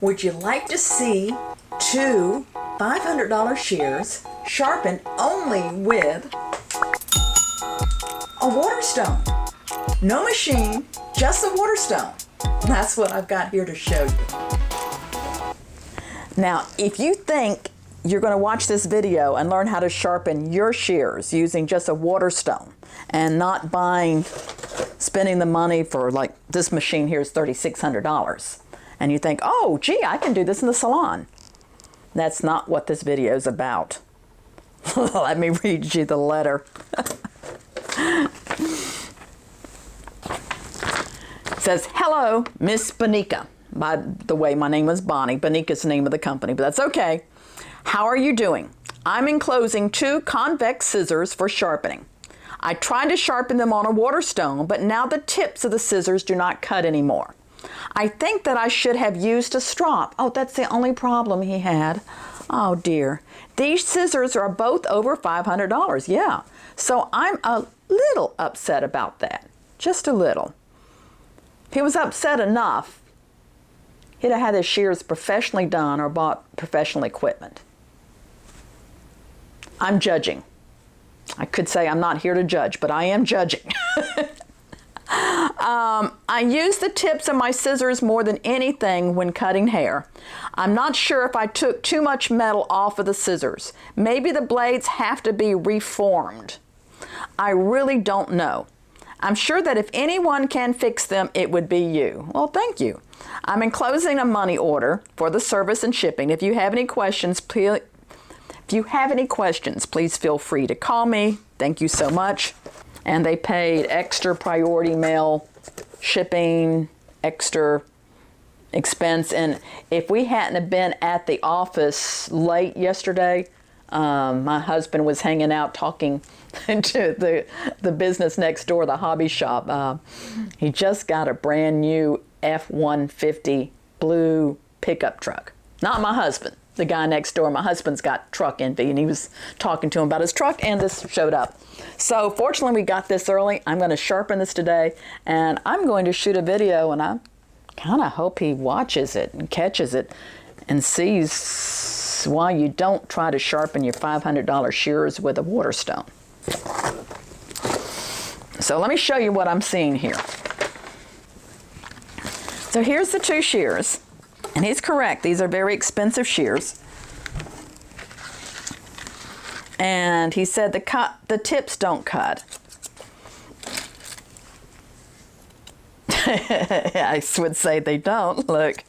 Would you like to see two $500 shears sharpened only with a Waterstone? No machine, just a Waterstone. That's what I've got here to show you. Now, if you think you're going to watch this video and learn how to sharpen your shears using just a Waterstone and not spending the money for, like, this machine here is $3,600. And you think, oh, gee, I can do this in the salon. That's not what this video is about. Let me read you the letter. It says, hello, Miss Bonika. By the way, my name is Bonnie. Bonika is the name of the company, but that's okay. How are you doing? I'm enclosing two convex scissors for sharpening. I tried to sharpen them on a Waterstone, but now the tips of the scissors do not cut anymore. I think that I should have used a strop. Oh, that's the only problem he had. Oh dear. These scissors are both over $500. Yeah. So I'm a little upset about that. Just a little. If he was upset enough, he'd have had his shears professionally done or bought professional equipment. I'm judging. I could say I'm not here to judge, but I am judging. I use the tips of my scissors more than anything when cutting hair. I'm not sure if I took too much metal off of the scissors. Maybe the blades have to be reformed. I really don't know. I'm sure that if anyone can fix them, it would be you. Well, thank you. I'm enclosing a money order for the service and shipping. If you have any questions, please feel free to call me. Thank you so much. And they paid extra priority mail shipping, extra expense. And if we hadn't have been at the office late yesterday, my husband was hanging out talking to the business next door, the hobby shop. He just got a brand new F-150 blue pickup truck. Not my husband, the guy next door. My husband's got truck envy, and he was talking to him about his truck, and this showed up. So fortunately we got this early. I'm going to sharpen this today, and I'm going to shoot a video, and I kind of hope he watches it and catches it and sees why you don't try to sharpen your $500 shears with a Waterstone. So let me show you what I'm seeing here. So here's the two shears, and he's correct. These are very expensive shears. And he said the tips don't cut. I would say they don't. Look.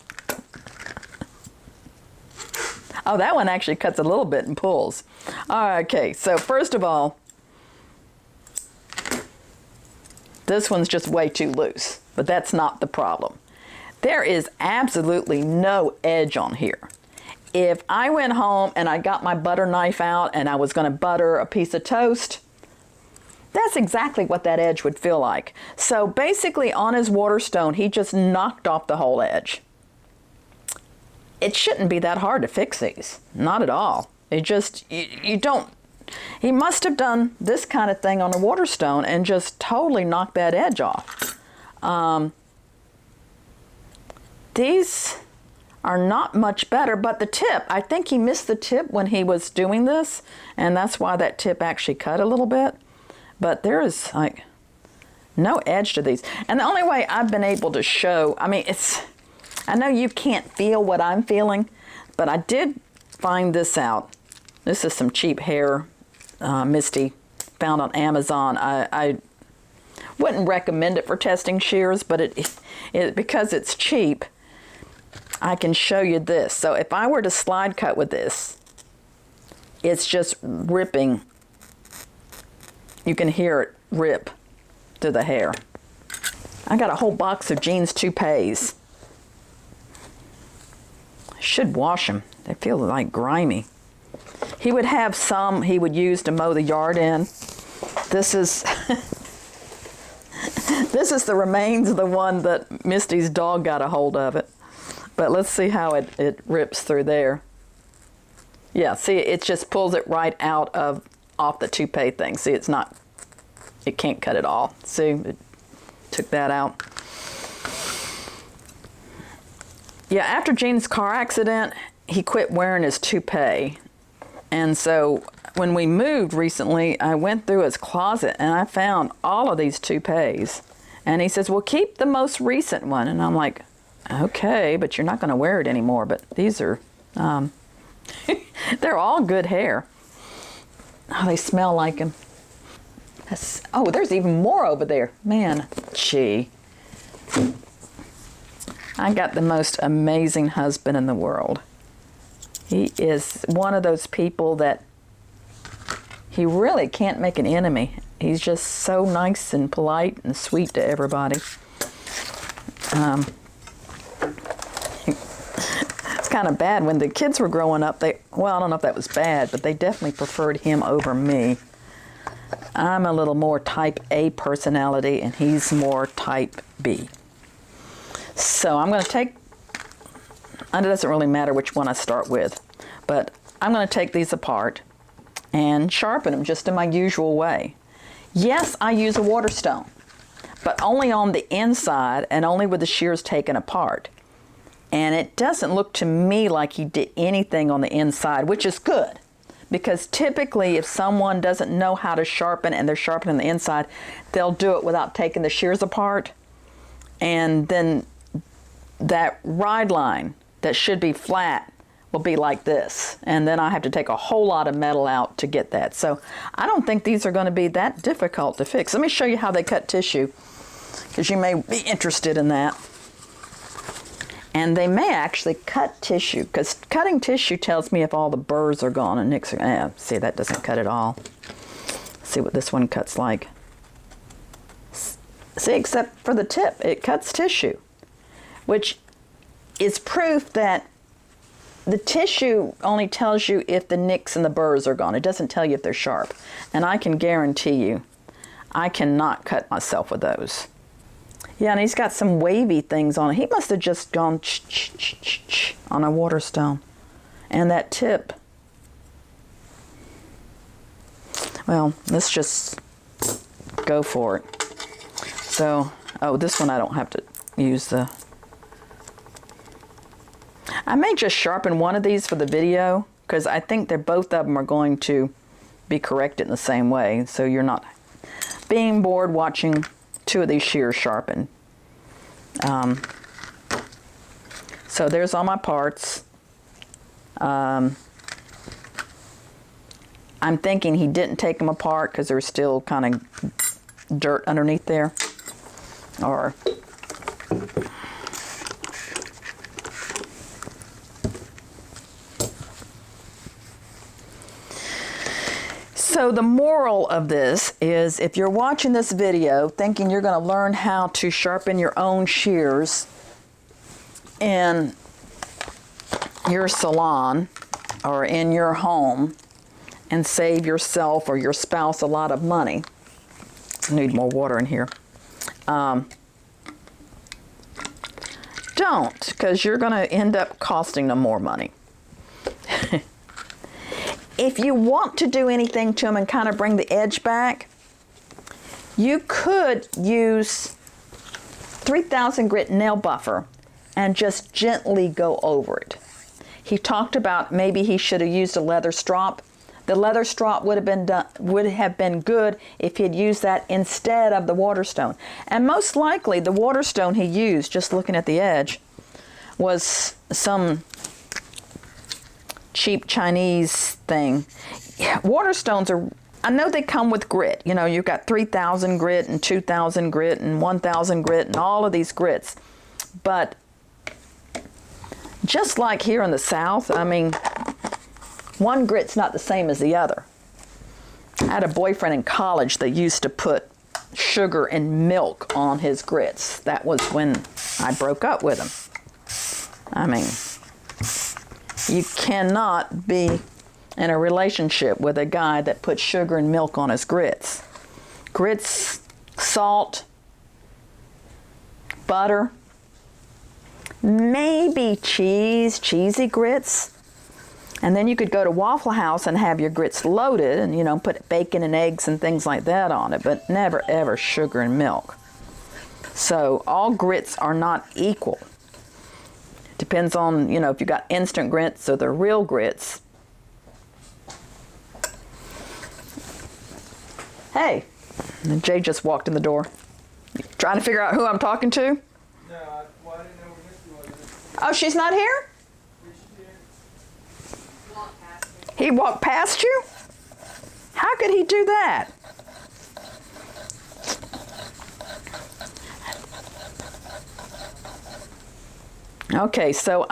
Oh, that one actually cuts a little bit and pulls. Okay, so first of all, this one's just way too loose, but that's not the problem. There is absolutely no edge on here. If I went home and I got my butter knife out and I was going to butter a piece of toast, that's exactly what that edge would feel like. So basically on his Waterstone, he just knocked off the whole edge. It shouldn't be that hard to fix these. Not at all. It just, you don't, he must have done this kind of thing on a Waterstone and just totally knocked that edge off. These are not much better, but the tip, I think he missed the tip when he was doing this, and that's why that tip actually cut a little bit. But there is like no edge to these. And the only way I've been able to show, I mean, I know you can't feel what I'm feeling, but I did find this out. This is some cheap hair, Mystie, found on Amazon. I wouldn't recommend it for testing shears, but because it's cheap, I can show you this. So if I were to slide cut with this, it's just ripping. You can hear it rip through the hair. I got a whole box of jeans toupees. I should wash them. They feel like grimy. He would have some he would use to mow the yard in. This is this is the remains of the one that Misty's dog got a hold of it. But let's see how it rips through there. Yeah, see, it just pulls it right out off the toupee thing. See, it can't cut it all. See, it took that out. Yeah, after Gene's car accident, he quit wearing his toupee. And so when we moved recently, I went through his closet and I found all of these toupees. And he says, well, keep the most recent one. And I'm like, okay, but you're not going to wear it anymore. But these are, they're all good hair. Oh, they smell like him. Oh, there's even more over there. Man, gee. I got the most amazing husband in the world. He is one of those people that he really can't make an enemy. He's just so nice and polite and sweet to everybody. It's kind of bad. When the kids were growing up, well, I don't know if that was bad, but they definitely preferred him over me. I'm a little more type A personality, and he's more type B. So I'm going to take, and it doesn't really matter which one I start with, but I'm going to take these apart and sharpen them just in my usual way. Yes, I use a Waterstone, but only on the inside and only with the shears taken apart. And it doesn't look to me like he did anything on the inside, which is good. Because typically if someone doesn't know how to sharpen and they're sharpening the inside, they'll do it without taking the shears apart. And then that ride line that should be flat will be like this. And then I have to take a whole lot of metal out to get that. So I don't think these are going to be that difficult to fix. Let me show you how they cut tissue, because you may be interested in that. And they may actually cut tissue, because cutting tissue tells me if all the burrs are gone and nicks are, see, that doesn't cut at all. See what this one cuts like. See, except for the tip, it cuts tissue, which is proof that the tissue only tells you if the nicks and the burrs are gone. It doesn't tell you if they're sharp. And I can guarantee you, I cannot cut myself with those. Yeah, and he's got some wavy things on it. He must have just gone on a Waterstone. And that tip. Well, let's just go for it. So, oh, this one I don't have to use the... I may just sharpen one of these for the video, because I think that both of them are going to be corrected in the same way, so you're not being bored watching two of these shears sharpen. So there's all my parts. I'm thinking he didn't take them apart because there's still kind of dirt underneath there. Or so the moral of this is, if you're watching this video thinking you're going to learn how to sharpen your own shears in your salon or in your home and save yourself or your spouse a lot of money, I need more water in here, don't, because you're going to end up costing them more money. If you want to do anything to them and kind of bring the edge back, you could use 3000 grit nail buffer and just gently go over it. He talked about maybe he should have used a leather strop. The leather strop would have been good if he had used that instead of the Waterstone. And most likely the Waterstone he used, just looking at the edge, was some cheap Chinese thing. Waterstones are, I know they come with grit. You know, you've got 3000 grit and 2000 grit and 1000 grit and all of these grits. But just like here in the South, I mean, one grit's not the same as the other. I had a boyfriend in college that used to put sugar and milk on his grits. That was when I broke up with him. I mean, you cannot be in a relationship with a guy that puts sugar and milk on his grits. Grits, salt, butter, maybe cheese, cheesy grits. And then you could go to Waffle House and have your grits loaded and, you know, put bacon and eggs and things like that on it, but never ever sugar and milk. So all grits are not equal. Depends on, you know, if you got instant grits or the real grits. Hey, and Jay just walked in the door. Trying to figure out who I'm talking to? No, well, I didn't know where Mystie was. Oh, she's not here? Yes, she did. He walked past you? How could he do that? Okay, so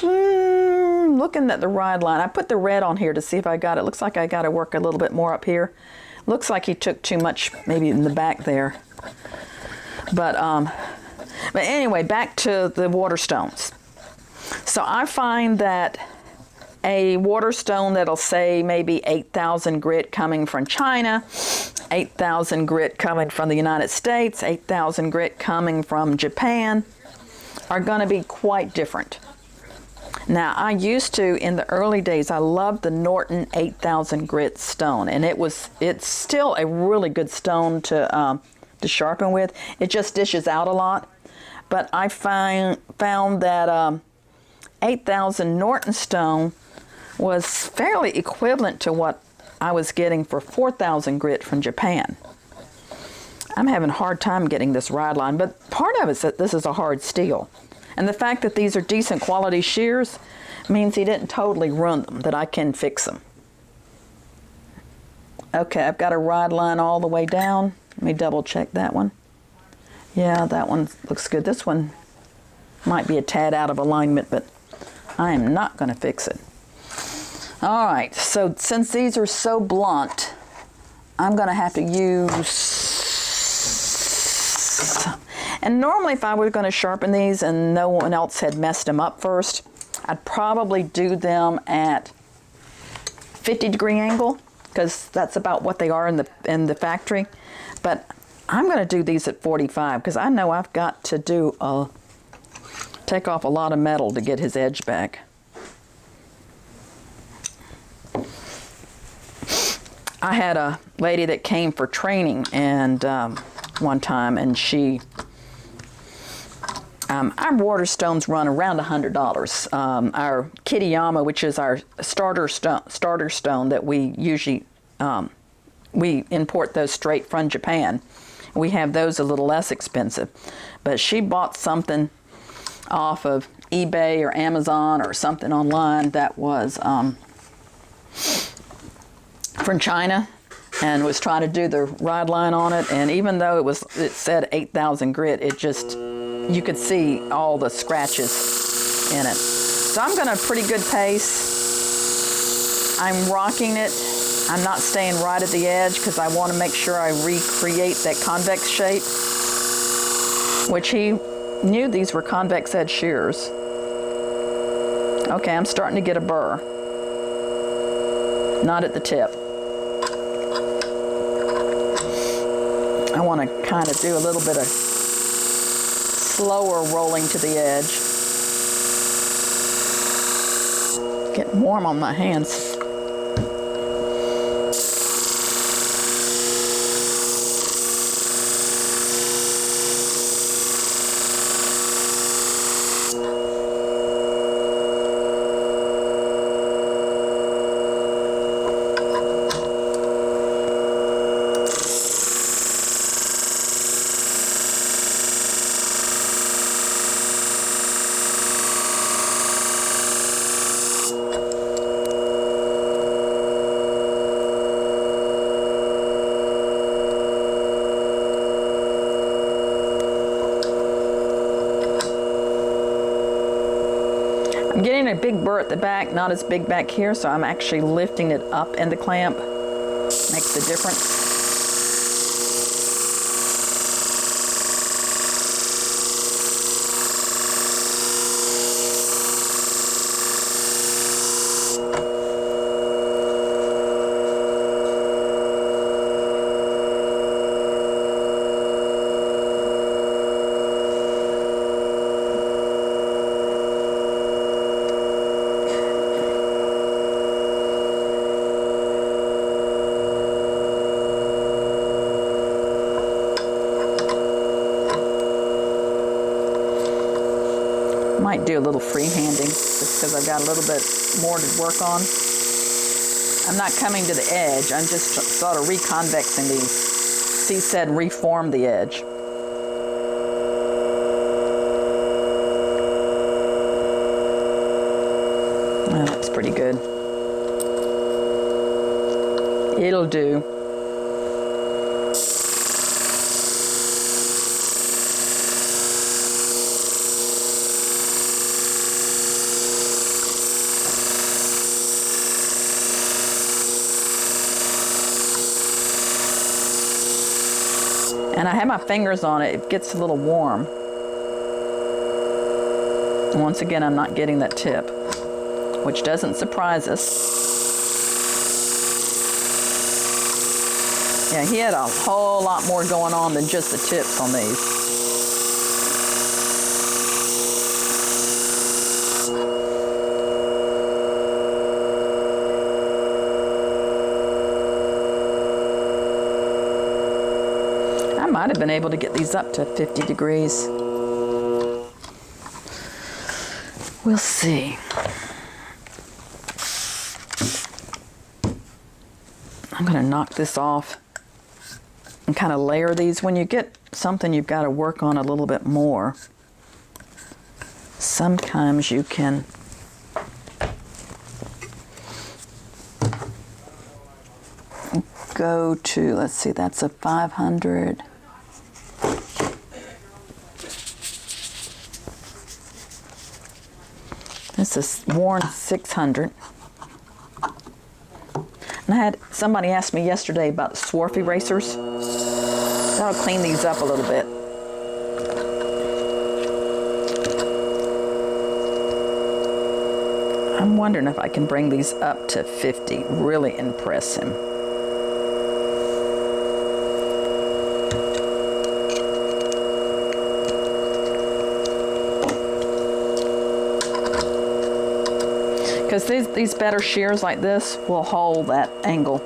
looking at the ride line. I put the red on here to see if I got it. Looks like I got to work a little bit more up here. Looks like he took too much maybe in the back there. But anyway, back to the Waterstones. So I find that a Waterstone that'll say maybe 8,000 grit coming from China, 8,000 grit coming from the United States, 8,000 grit coming from Japan are going to be quite different. Now, I used to, in the early days, I loved the Norton 8,000 grit stone, and it's still a really good stone to sharpen with. It just dishes out a lot, but I found that 8,000 Norton stone was fairly equivalent to what I was getting for 4,000 grit from Japan. I'm having a hard time getting this ride line, but part of it is that this is a hard steel. And the fact that these are decent quality shears means he didn't totally ruin them, that I can fix them. Okay, I've got a ride line all the way down. Let me double check that one. Yeah, that one looks good. This one might be a tad out of alignment, but I am not going to fix it. All right, so since these are so blunt, I'm going to have to use... And normally if I were going to sharpen these and no one else had messed them up first, I'd probably do them at 50-degree angle, because that's about what they are in the factory. But I'm going to do these at 45 because I know I've got to take off a lot of metal to get his edge back. I had a lady that came for training and one time, and our Waterstones run around $100. Our Kitayama, which is our starter stone that we usually we import those straight from Japan. We have those a little less expensive. But she bought something off of eBay or Amazon or something online that was from China, and was trying to do the ride line on it. And even though it said 8,000 grit, it just, you could see all the scratches in it. So I'm going at a pretty good pace. I'm rocking it. I'm not staying right at the edge because I want to make sure I recreate that convex shape, which he knew these were convex edge shears. Okay, I'm starting to get a burr. Not at the tip. I want to kind of do a little bit of slower rolling to the edge. Getting warm on my hands. I'm getting a big burr at the back, not as big back here, so I'm actually lifting it up in the clamp. Makes a difference. might do a little freehanding just because I've got a little bit more to work on. I'm not coming to the edge. I'm just sort of reconvexing these. She said reform the edge. That looks pretty good. It'll do. And I have my fingers on it. It gets a little warm. Once again, I'm not getting that tip, which doesn't surprise us. Yeah, he had a whole lot more going on than just the tips on these. I might have been able to get these up to 50 degrees. We'll see. I'm going to knock this off and kind of layer these. When you get something you've got to work on a little bit more, sometimes you can go to, let's see, that's a 500. This is worn 600. And I had somebody ask me yesterday about the swarf erasers. That'll clean these up a little bit. I'm wondering if I can bring these up to 50, really impress him. Because these better shears like this will hold that angle.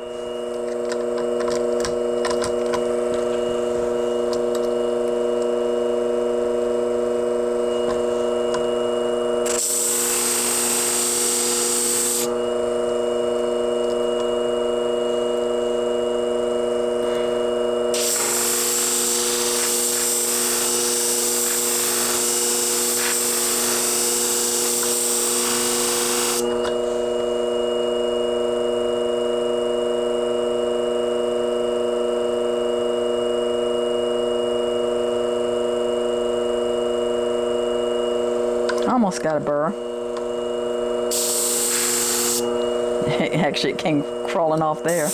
Almost got a burr. Actually, it came crawling off there.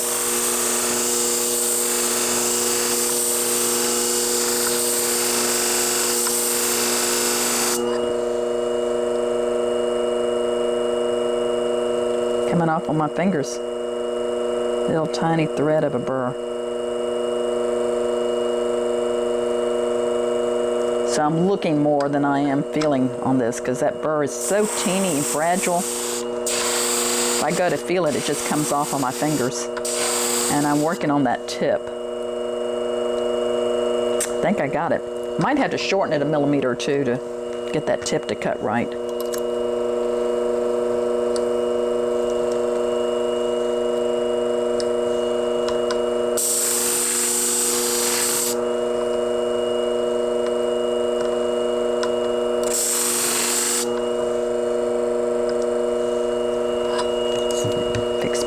Coming off on my fingers. Little tiny thread of a burr. So I'm looking more than I am feeling on this because that burr is so teeny and fragile. If I go to feel it, it just comes off on my fingers. And I'm working on that tip. I think I got it. Might have to shorten it a millimeter or two to get that tip to cut right.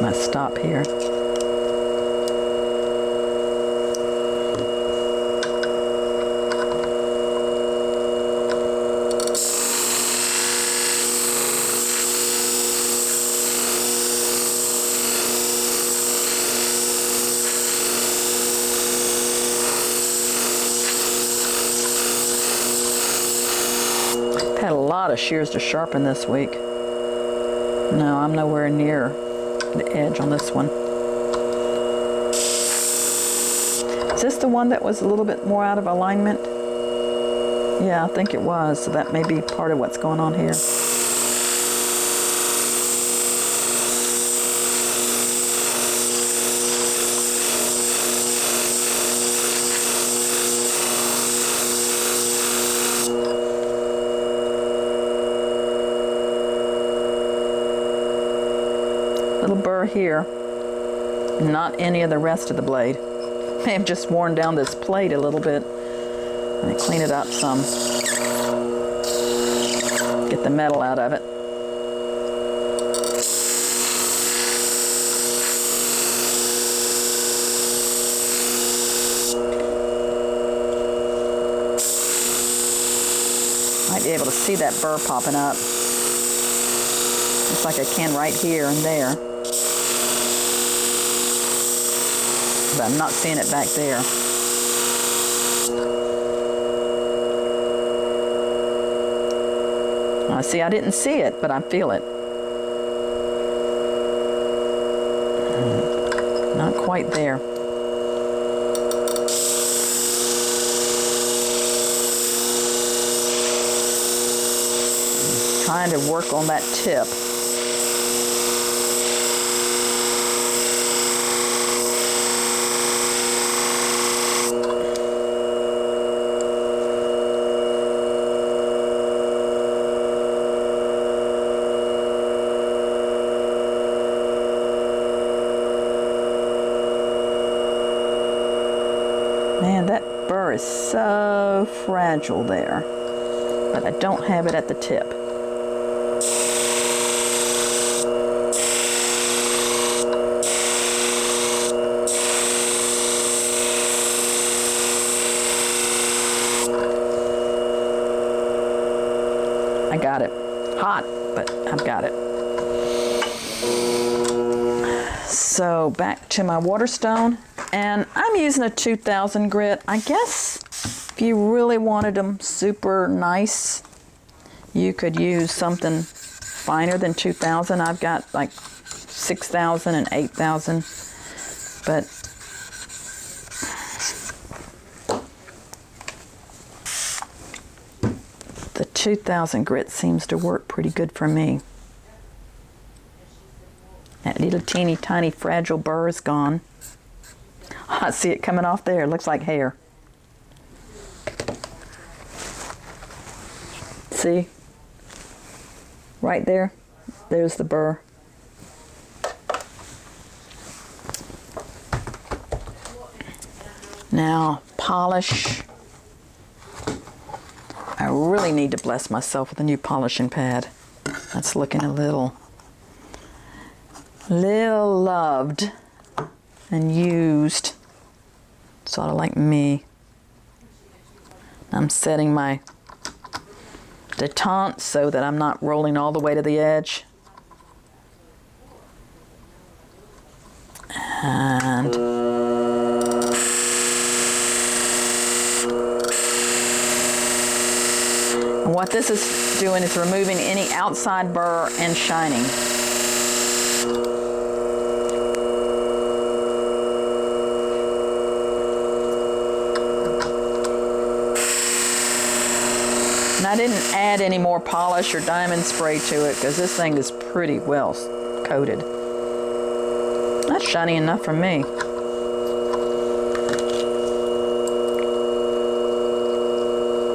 My stop here. I've had a lot of shears to sharpen this week. No, I'm nowhere near the edge on this one. Is this the one that was a little bit more out of alignment? Yeah, I think it was. So that may be part of what's going on here. little burr here, not any of the rest of the blade. May have just worn down this plate a little bit. Let me clean it up some. Get the metal out of it. Might be able to see that burr popping up. Just like I can right here and there. But I'm not seeing it back there. See, I didn't see it, but I feel it. Not quite there. Trying to work on that tip. Man, that burr is so fragile there, but I don't have it at the tip. I got it. Hot, but I've got it. So back to my Waterstone, and I'm using a 2000 grit. I guess if you really wanted them super nice, you could use something finer than 2000. I've got like 6000 and 8000, but the 2000 grit seems to work pretty good for me. That little teeny tiny fragile burr is gone. I see it coming off there. It looks like hair. See? Right there. There's the burr. Now, polish. I really need to bless myself with a new polishing pad. That's looking a little loved and used, sort of like me. I'm setting my detente so that I'm not rolling all the way to the edge. And what this is doing is removing any outside burr and shining. And I didn't add any more polish or diamond spray to it because this thing is pretty well coated. That's shiny enough for me.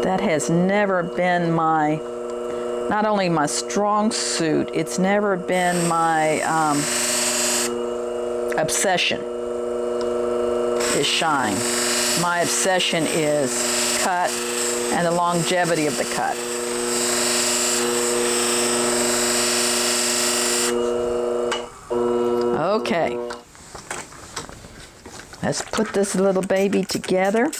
That has never been my, not only my strong suit, it's never been my obsession is shine. My obsession is cut and the longevity of the cut. Okay, let's put this little baby together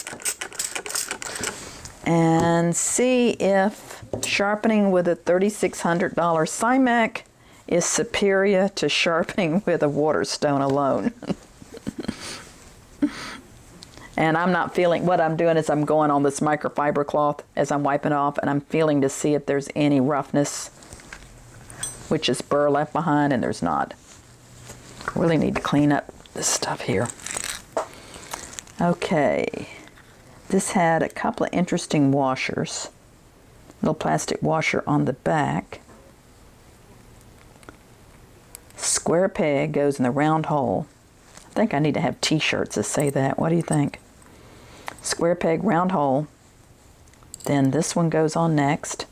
and see if sharpening with a $3,600 Cymac is superior to sharpening with a Waterstone alone. And I'm not feeling, what I'm doing is I'm going on this microfiber cloth as I'm wiping off, and I'm feeling to see if there's any roughness, which is burr left behind, and there's not. Really need to clean up this stuff here. Okay, this had a couple of interesting washers. Little plastic washer on the back. Square peg goes in the round hole. I think I need to have t-shirts that say that. What do you think? Square peg, round hole. Then this one goes on next.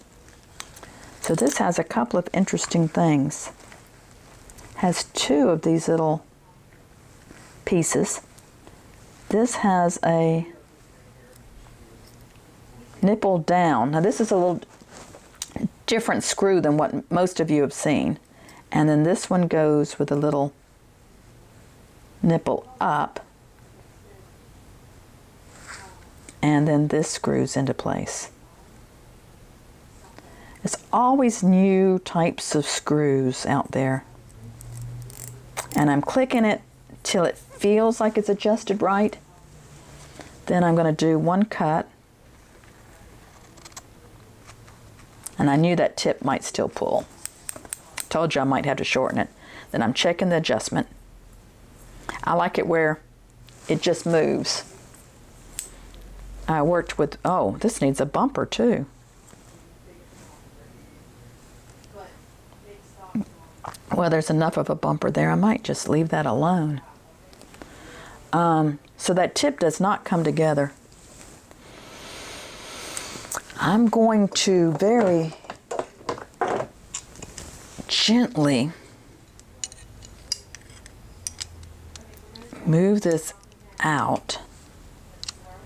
So this has a couple of interesting things. has two of these little pieces. This has a nipple down. Now this is a little different screw than what most of you have seen. And then this one goes with a little nipple up. And then this screws into place. There's always new types of screws out there. And I'm clicking it till it feels like it's adjusted right. Then I'm going to do one cut. And I knew that tip might still pull. Told you I might have to shorten it. Then I'm checking the adjustment. I like it where it just moves. I worked with, oh, this needs a bumper too. Well, there's enough of a bumper there. I might just leave that alone. So that tip does not come together. I'm going to very gently move this out.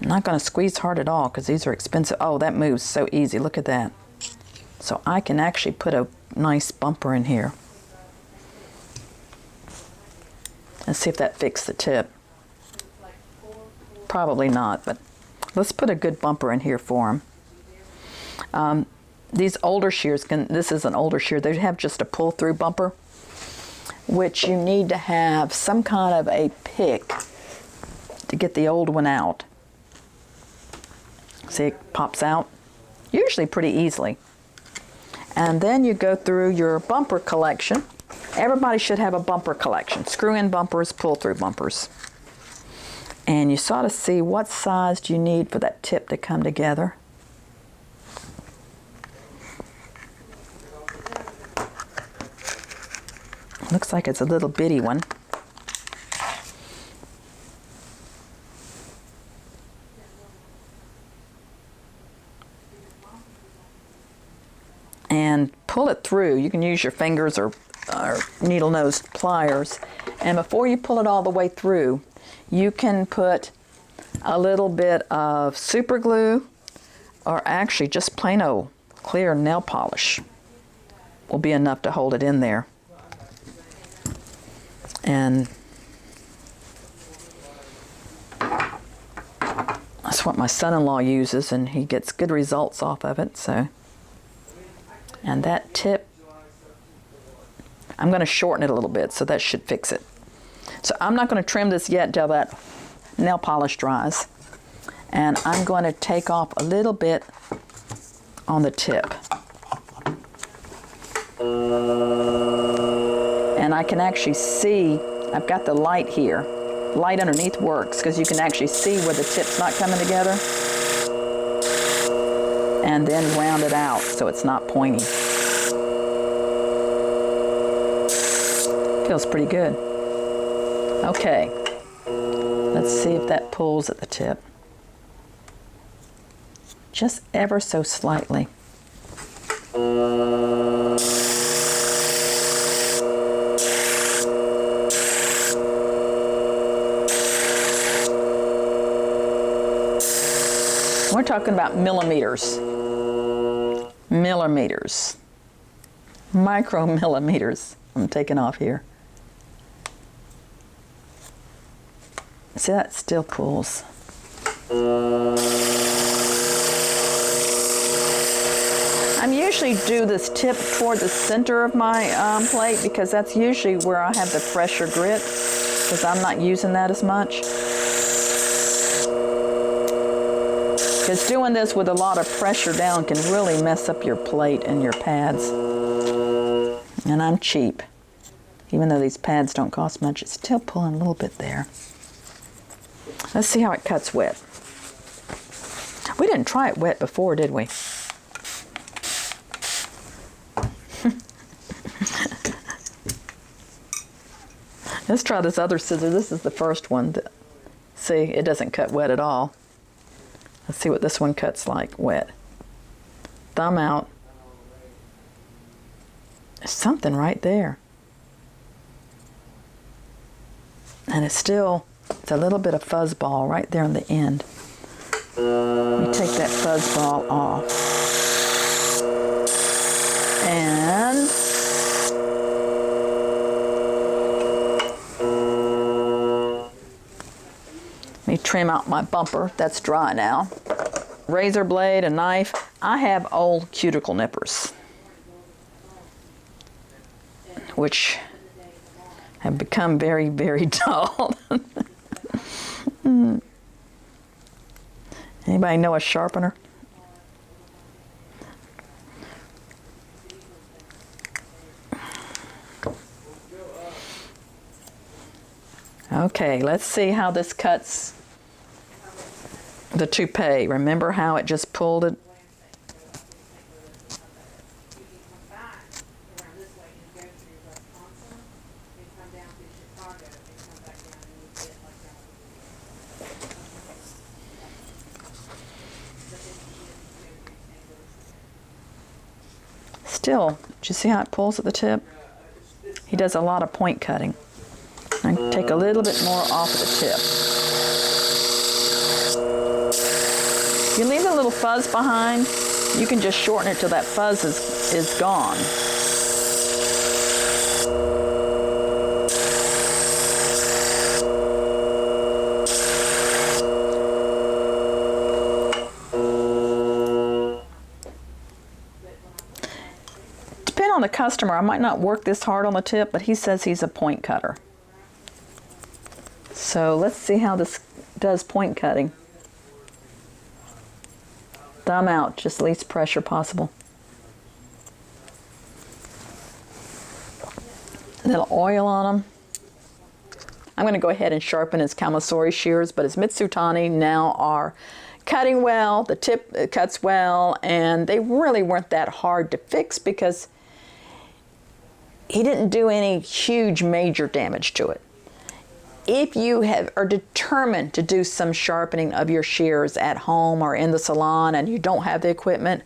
I'm not going to squeeze hard at all because these are expensive. Oh, that moves so easy. Look at that. So I can actually put a nice bumper in here. Let's see if that fixed the tip. Probably not, but let's put a good bumper in here for them. These older shears, this is an older shear, they have just a pull-through bumper, which you need to have some kind of a pick to get the old one out. See, it pops out, usually pretty easily. And then you go through your bumper collection. Everybody should have a bumper collection. Screw-in bumpers, pull-through bumpers. And you sort of see what size do you need for that tip to come together. Looks like it's a little bitty one. And pull it through. You can use your fingers or needle-nosed pliers. And before you pull it all the way through, you can put a little bit of super glue, or actually just plain old clear nail polish will be enough to hold it in there. And that's what my son-in-law uses, and he gets good results off of it. So, and that tip, I'm going to shorten it a little bit, so that should fix it. So I'm not going to trim this yet until that nail polish dries. And I'm going to take off a little bit on the tip. And I can actually see, I've got the light here. Light underneath works because you can actually see where the tip's not coming together. And then round it out so it's not pointy. Feels pretty good. Okay, let's see if that pulls at the tip. Just ever so slightly. We're talking about millimeters. Millimeters. Micromillimeters. I'm taking off here. See, that still pulls. I usually do this tip toward the center of my plate because that's usually where I have the fresher grit because I'm not using that as much. Because doing this with a lot of pressure down can really mess up your plate and your pads. And I'm cheap. Even though these pads don't cost much, it's still pulling a little bit there. Let's see how it cuts wet. We didn't try it wet before, did we? Let's try this other scissor. This is the first one. See, it doesn't cut wet at all. Let's see what this one cuts like wet. Thumb out. There's something right there. And it's a little bit of fuzz ball right there on the end. You take that fuzz ball off. And let me trim out my bumper. That's dry now. Razor blade, a knife. I have old cuticle nippers, which have become very, very dull. Anybody know a sharpener? Okay, let's see how this cuts the toupee. Remember how it just pulled it? Still, do you see how it pulls at the tip? He does a lot of point cutting. I take a little bit more off of the tip. If you leave a little fuzz behind, you can just shorten it till that fuzz is gone. On the customer, I might not work this hard on the tip, but he says he's a point cutter. So let's see how this does point cutting. Thumb out, just least pressure possible. A little oil on them. I'm going to go ahead and sharpen his Kamasori shears, but his Mitsutani now are cutting well, the tip cuts well, and they really weren't that hard to fix because he didn't do any huge major damage to it. If you are determined to do some sharpening of your shears at home or in the salon and you don't have the equipment,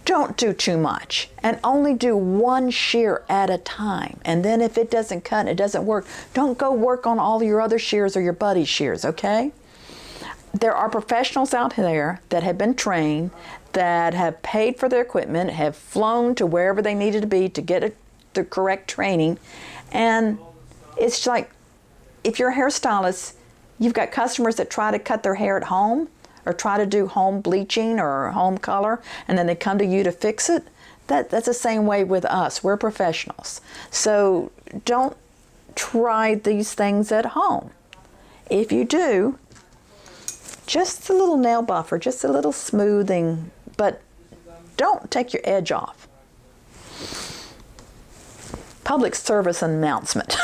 don't do too much and only do one shear at a time. And then if it doesn't cut and it doesn't work, don't go work on all your other shears or your buddy's shears, okay? There are professionals out there that have been trained, that have paid for their equipment, have flown to wherever they needed to be to get the correct training. And it's like, if you're a hairstylist, you've got customers that try to cut their hair at home or try to do home bleaching or home color, and then they come to you to fix it. That's the same way with us. We're professionals. So don't try these things at home. If you do, just a little nail buffer, just a little smoothing, but don't take your edge off. Public service announcement.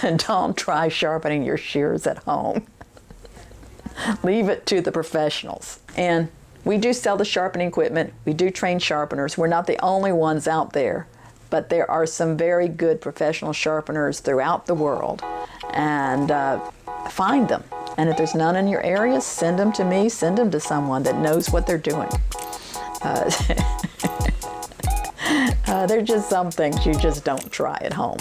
And don't try sharpening your shears at home. Leave it to the professionals. And we do sell the sharpening equipment. We do train sharpeners. We're not the only ones out there, but there are some very good professional sharpeners throughout the world. And find them. And if there's none in your area, send them to me, send them to someone that knows what they're doing. They're just some things you just don't try at home.